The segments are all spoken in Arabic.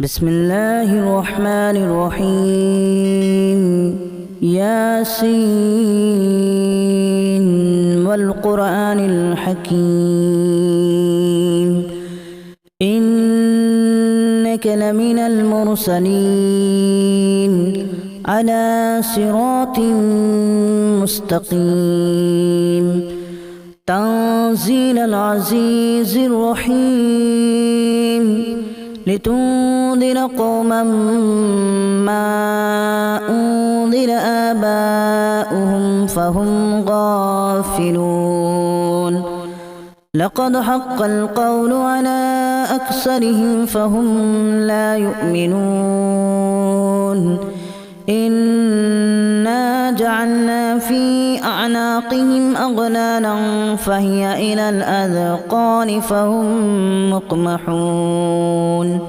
بسم الله الرحمن الرحيم ياسين والقرآن الحكيم إنك لمن المرسلين على صراط مستقيم تنزيل العزيز الرحيم لتنذر قوما ما أنذر آباؤهم فهم غافلون لقد حق القول على أكثرهم فهم لا يؤمنون إنا جعلنا في أعناقهم أغلالا فهي إلى الأذقان فهم مقمحون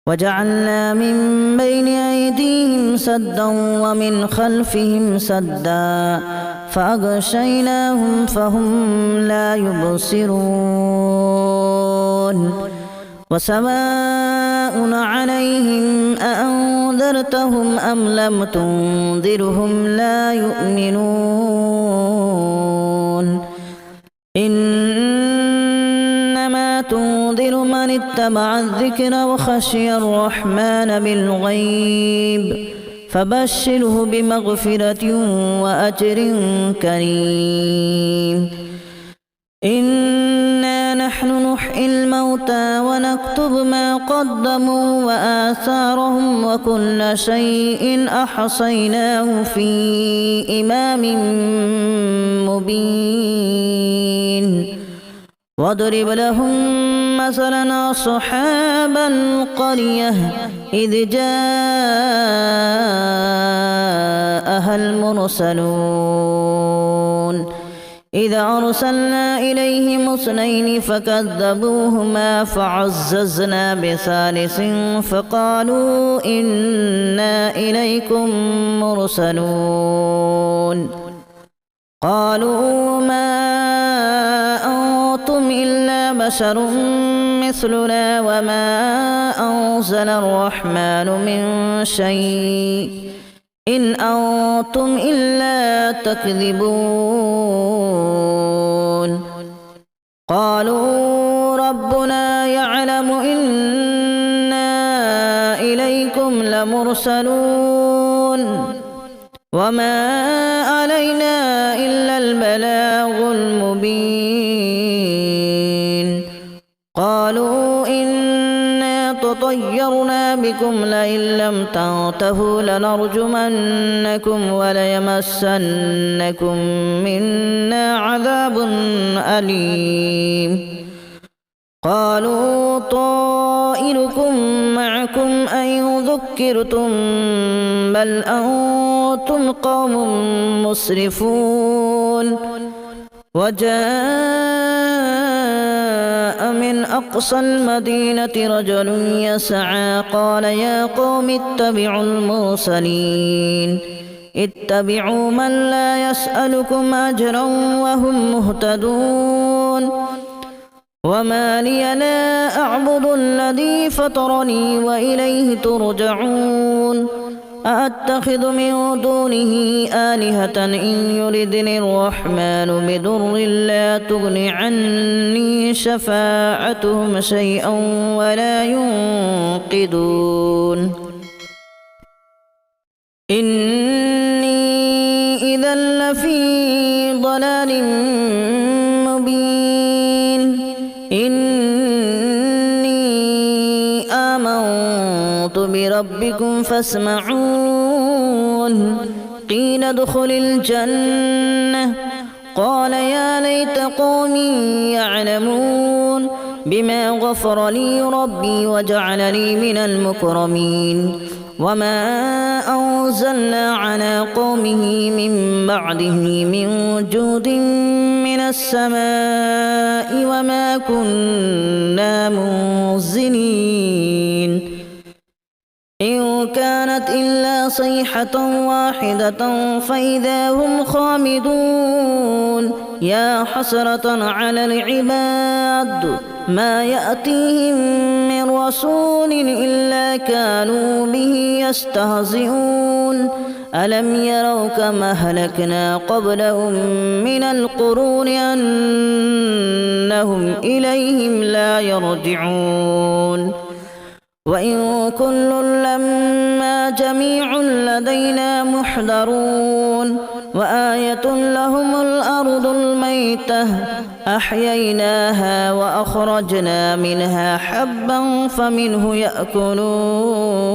وجعلنا من بين أيديهم سدا ومن خلفهم سدا فأغشيناهم فهم لا يبصرون وسواء عليهم أأنذرتهم أم لم تنذرهم لا يؤمنون إنما تنذر من اتبع الذكر وخشي الرحمن بالغيب فبشره بمغفرة وأجر كريم إنا نحن نحيي الموتى ونكتب ما قدموا وآثارهم وكل شيء أحصيناه في إمام مبين واضرب لهم مثلا أصحاب القرية إذ جاءها المرسلون إذا أرسلنا إليهم اثنين فكذبوهما فعززنا بثالث فقالوا إنا إليكم مرسلون قالوا ما أنتم إلا بشر مثلنا وما أنزل الرحمن من شيء إن أنتم إلا تكذبون قالوا ربنا يعلم إنا إليكم لمرسلون وما علينا إلا البلاغ المبين قالوا إنا تطيرنا بكم لئن لم تنتهوا لنرجمنكم وليمسنكم منا عذاب أليم قالوا طائركم معكم أن ذكرتم بل أنتم قوم مسرفون وجاء من أقصى المدينة رجل يسعى قال يا قوم اتبعوا المرسلين اتبعوا من لا يسألكم أجرا وهم مهتدون وما لي لا أعبد الذي فطرني وإليه ترجعون أأتخذ من دونه آلهة إن يردني الرحمن بضر لا تغن عني شفاعتهم شيئا ولا ينقذون إني إذا لفي ضلال مبين إني آمنت بربكم فاسمعون قيل ادخل الجنة قال يا ليت قومي يعلمون بما غفر لي ربي وجعلني من المكرمين وما أنزلنا على قومه من بعده من جود من السماء وما كنا منزلين إن كانت إلا صيحة واحدة فإذا هم خامدون يا حسرة على العباد ما يأتيهم من رسول إلا كانوا به يستهزئون ألم يروا كما أهلكنا قبلهم من القرون أنهم إليهم لا يرجعون وإن كل لما جميع لدينا محضرون وآية لهم الأرض الميتة أحييناها وأخرجنا منها حبا فمنه يأكلون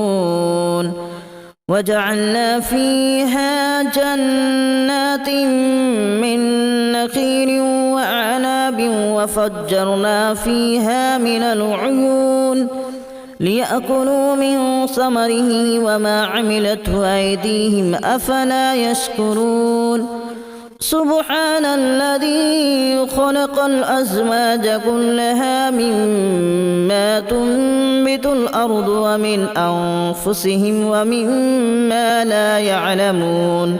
وجعلنا فيها جنات من نخيل وأعناب وفجرنا فيها من العيون ليأكلوا من ثمره وما عملته أيديهم أفلا يشكرون سبحان الذي خلق الأزواج كلها مما تنبت الأرض ومن أنفسهم ومما لا يعلمون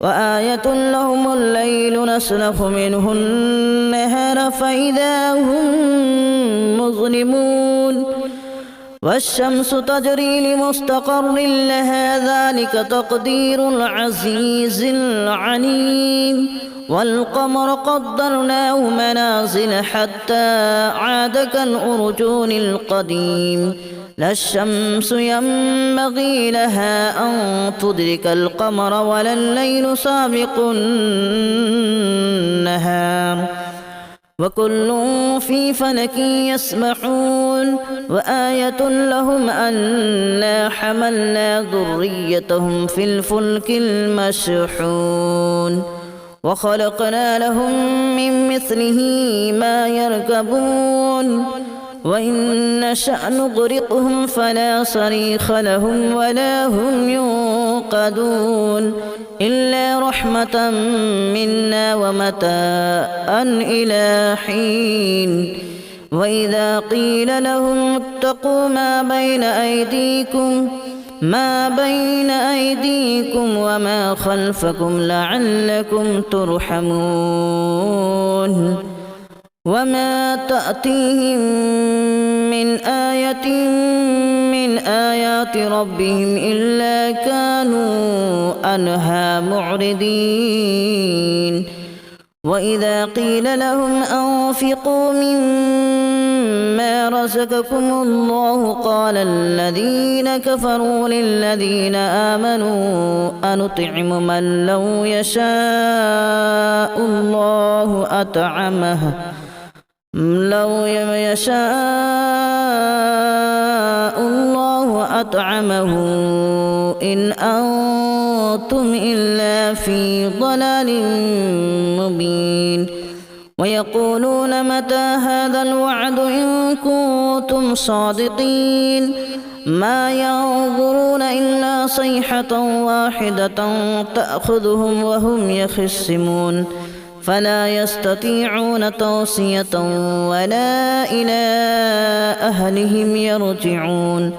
وآية لهم الليل نسلخ منه النهار فإذا هم مظلمون والشمس تجري لمستقر لها ذلك تقدير العزيز العليم والقمر قدرناه منازل حتى عاد كالأرجون القديم لا الشمس ينبغي لها أن تدرك القمر ولا الليل سابق النهار وكل في فلك يسبحون وآية لهم أنا حملنا ذريتهم في الفلك المشحون وخلقنا لهم من مثله ما يركبون وإن نشأ نغرقهم فلا صريخ لهم ولا هم ينقذون إلا رحمة منا ومتاعا إلى حين وإذا قيل لهم اتقوا ما بين أيديكم وما خلفكم لعلكم ترحمون وما تأتيهم من آية من آيات ربهم إلا كانوا عنها معرضين وإذا قيل لهم أنفقوا مما رزقكم الله قال الذين كفروا للذين آمنوا أنطعم من لو يشاء الله أطعمه إن أنتم إلا في ضلال مبين ويقولون متى هذا الوعد إن كنتم صادقين ما ينظرون إلا صيحة واحدة تأخذهم وهم يخصمون فلا يستطيعون توصية ولا إلى أهلهم يرجعون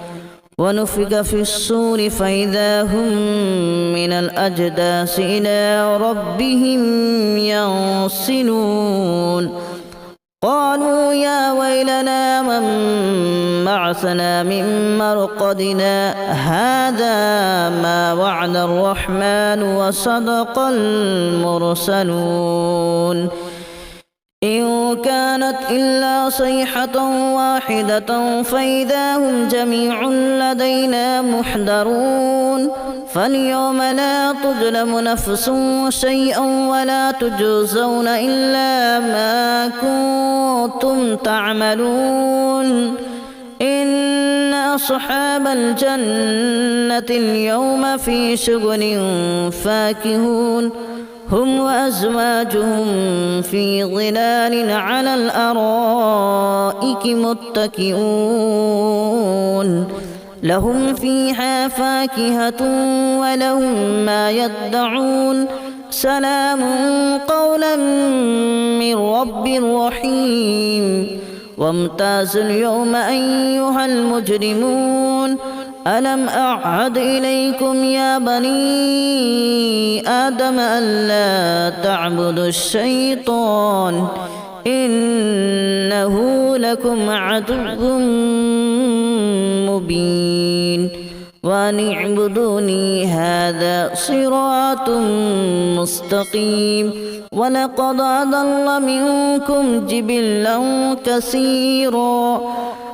ونفخ في الصور فإذا هم من الأجداث إلى ربهم ينسلون قالوا يا ويلنا من بعثنا من مرقدنا هذا ما وعد الرحمن وصدق المرسلون إن كانت إلا صيحة واحدة فإذا هم جميع لدينا محضرون فاليوم لا تظلم نفس شيئا ولا تجزون إلا ما كنتم تعملون إن أصحاب الجنة اليوم في شغل فاكهون هم وأزواجهم في ظلال على الأرائك متكئون لهم فيها فاكهة ولهم ما يدعون سلام قولا من رب رحيم وامتازوا اليوم أيها المجرمون ألم أعهد إليكم يا بني آدم ألا تعبدوا الشيطان إنه لكم عدو مبين وأن اعبدوني هذا صراط مستقيم ولقد أضل منكم جبلا كثيرا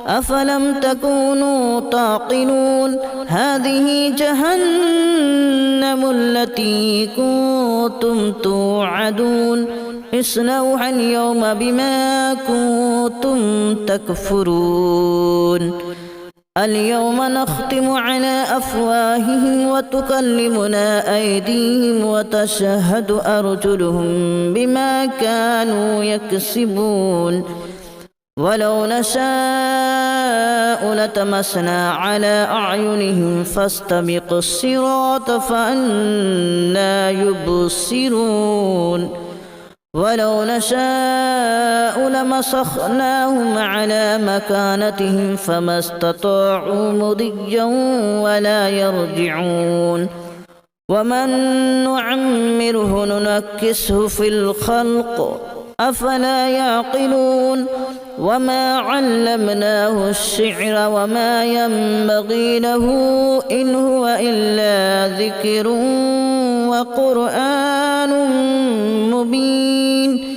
أفلم تكونوا تعقلون هذه جهنم التي كنتم توعدون اصلوها اليوم بما كنتم تكفرون اليوم نختم على أفواههم وتكلمنا أيديهم وتشهد أرجلهم بما كانوا يكسبون ولو نشاء لتمسنا على أعينهم فاستبقوا الصراط فأنى يبصرون ولو نشاء لمسخناهم على مكانتهم فما استطاعوا مضيا ولا يرجعون ومن نعمره ننكسه في الخلق أفلا يعقلون وما علمناه الشعر وما ينبغي له إن هو إلا ذكر وقرآن مبين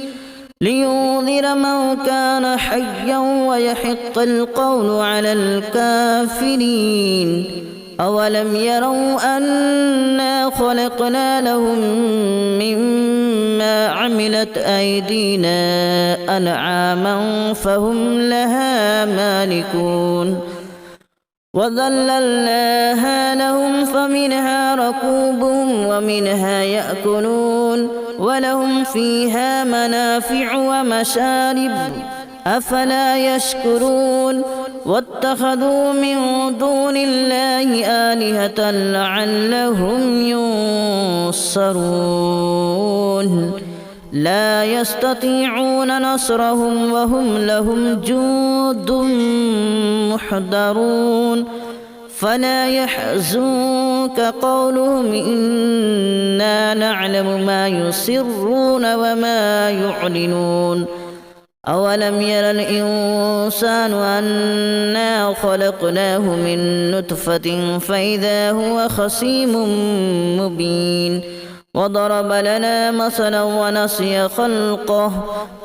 لينذر من كان حيا ويحق القول على الكافرين أولم يروا أنا خلقنا لهم مما عملت أيدينا أنعاما فهم لها مالكون وذللناها لهم فمنها ركوبهم ومنها يأكلون ولهم فيها منافع ومشارب أفلا يشكرون واتخذوا من دون الله آلهة لعلهم ينصرون لا يستطيعون نصرهم وهم لهم جند محضرون فلا يحزنك قولهم إنا نعلم ما يسرون وما يعلنون أولم ير الإنسان أنا خلقناه من نطفة فإذا هو خصيم مبين وضرب لنا مثلا ونسي خلقه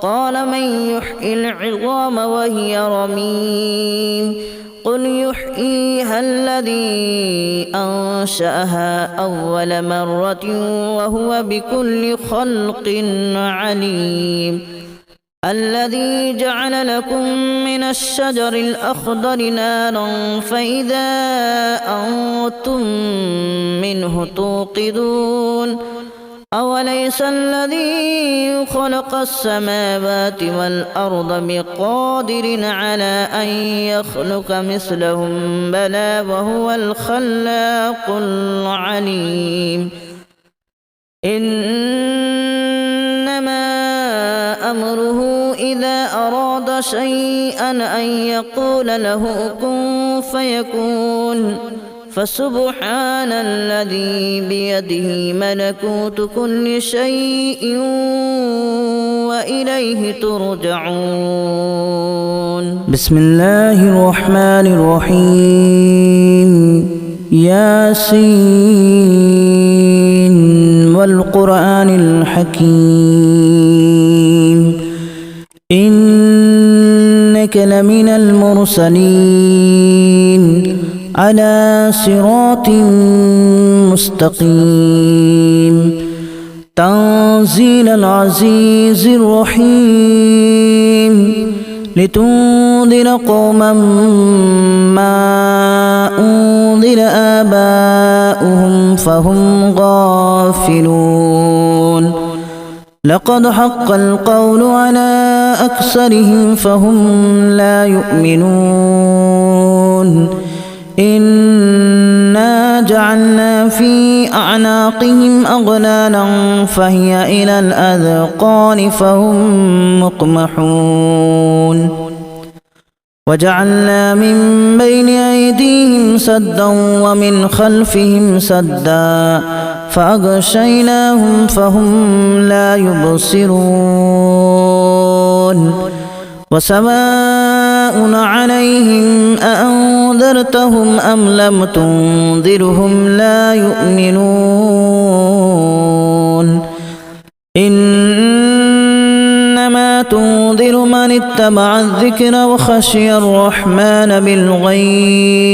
قال من يحيي العظام وهي رميم قل يحييها الذي أنشأها أول مرة وهو بكل خلق عليم الذي جعل لكم من الشجر الأخضر نارا فإذا أنتم منه توقدون أوليس الذي خلق السماوات والأرض بقادر على أن يخلق مثلهم بلى وهو الخلاق العليم إنما أمره إذا أراد شيئا أن يقول له كن فيكون فسبحان الذي بيده ملكوت كل شيء وإليه ترجعون بسم الله الرحمن الرحيم ياسين والقرآن الحكيم إنك لمن المرسلين على صراط مستقيم تنزيل العزيز الرحيم لتنذر قوما ما أنذر آباؤهم فهم غافلون لقد حق القول على أكثرهم فهم لا يؤمنون إنا جعلنا في أعناقهم أغلالا فهي إلى الأذقان فهم مقمحون وجعلنا من بين أيديهم سدا ومن خلفهم سدا فأغشيناهم فهم لا يبصرون وسواء عليهم أأنذرتهم أم لم تنذرهم لا يؤمنون إنما تنذر من اتبع الذكر وخشي الرحمن بالغيب